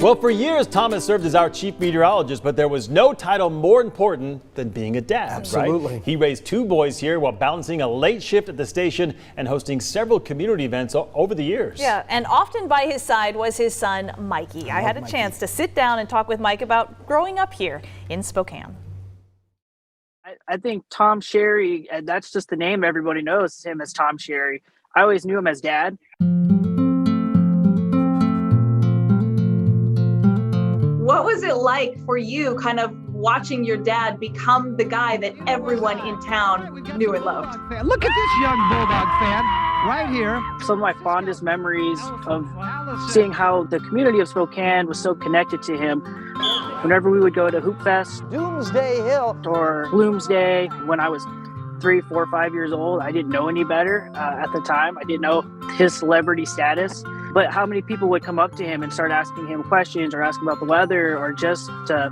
Well, for years, Tom has served as our chief meteorologist, but there was no title more important than being a dad. Absolutely. Right? He raised 2 boys here while balancing a late shift at the station and hosting several community events over the years. Yeah, and often by his side was his son, Mikey. I had a chance to sit down and talk with Mike about growing up here in Spokane. I think Tom Sherry, that's just the name everybody knows him as Tom Sherry. I always knew him as Dad. What was it like for you kind of watching your dad become the guy that everyone in town knew and loved? Look at this young Bulldog fan right here. Some of my fondest memories of seeing how the community of Spokane was so connected to him. Whenever we would go to Hoop Fest, Doomsday Hill, or Bloomsday, when I was 3, 4, 5 years old, I didn't know any better at the time. I didn't know his celebrity status. But how many people would come up to him and start asking him questions or asking about the weather or just to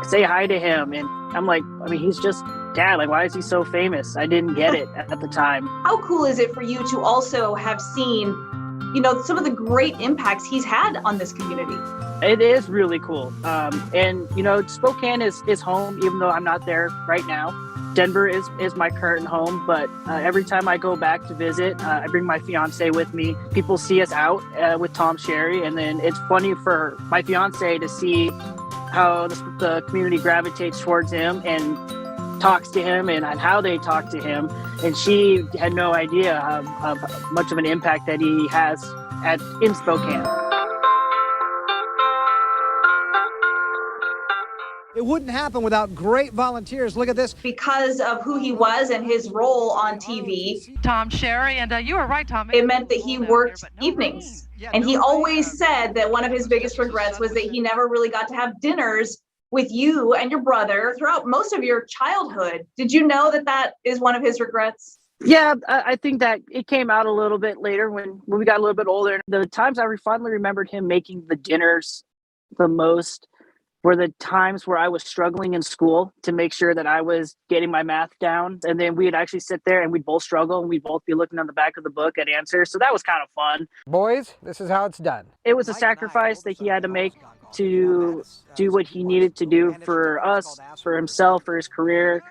say hi to him. And I'm like, I mean, he's just Dad. Like, why is he so famous? I didn't get it at the time. How cool is it for you to also have seen, you know, some of the great impacts he's had on this community? It is really cool. And, you know, Spokane is home, even though I'm not there right now. Denver is my current home, but every time I go back to visit, I bring my fiance with me. People see us out with Tom Sherry, and then it's funny for my fiance to see how the community gravitates towards him and talks to him and how they talk to him. And she had no idea of much of an impact that he has in Spokane. It wouldn't happen without great volunteers. Look at this. Because of who he was and his role on TV, Tom Sherry, and you were right, Tom. it meant that he worked evenings. And he always said that one of his biggest regrets was that he never really got to have dinners with you and your brother throughout most of your childhood. Did you know that that is one of his regrets? Yeah, I think that it came out a little bit later when we got a little bit older. The times I fondly remembered him making the dinners the most were the times where I was struggling in school to make sure that I was getting my math down. And then we'd actually sit there and we'd both struggle and we'd both be looking on the back of the book at answers. So that was kind of fun. Boys, this is how it's done. It was a sacrifice that he had to make to do what he needed to do for us, for himself, for his career,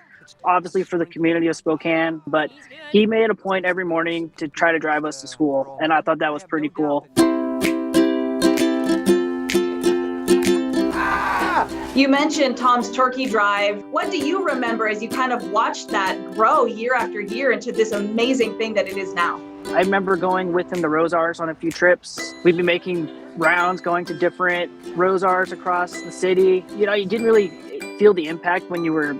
obviously for the community of Spokane. But he made a point every morning to try to drive us to school. And I thought that was pretty cool. You mentioned Tom's turkey drive. What do you remember as you kind of watched that grow year after year into this amazing thing that it is now? I remember going with him to Rosars on a few trips. We'd be making rounds, going to different Rosars across the city. You know, you didn't really feel the impact when you were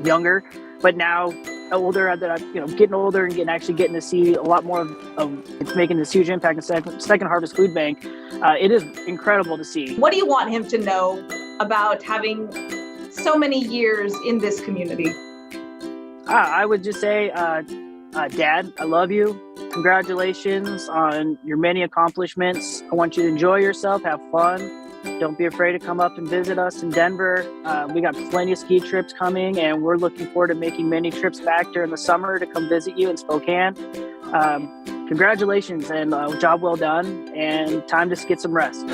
younger, but now older, getting older and getting to see a lot more of it's making this huge impact in Second Harvest Food Bank. It is incrediable to see. What do you want him to know about having so many years in this community? I would just say, Dad, I love you. Congratulations on your many accomplishments. I want you to enjoy yourself, have fun. Don't be afraid to come up and visit us in Denver. We got plenty of ski trips coming, and we're looking forward to making many trips back during the summer to come visit you in Spokane. Congratulations, and job well done, and time to get some rest.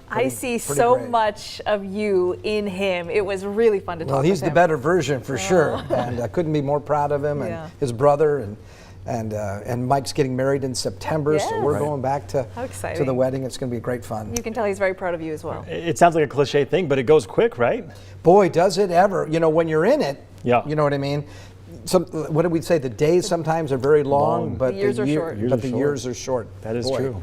I see so much of you in him. It was really fun to talk with him. Well, he's the better version for sure, and I couldn't be more proud of him and his brother, and Mike's getting married in September, so we're going back to the wedding. It's going to be great fun. You can tell he's very proud of you as well. It sounds like a cliche thing, but it goes quick, right? Boy, does it ever. You know, when you're in it, yeah. You know what I mean? What did we say? The days sometimes are very long, but the years are short. That is true.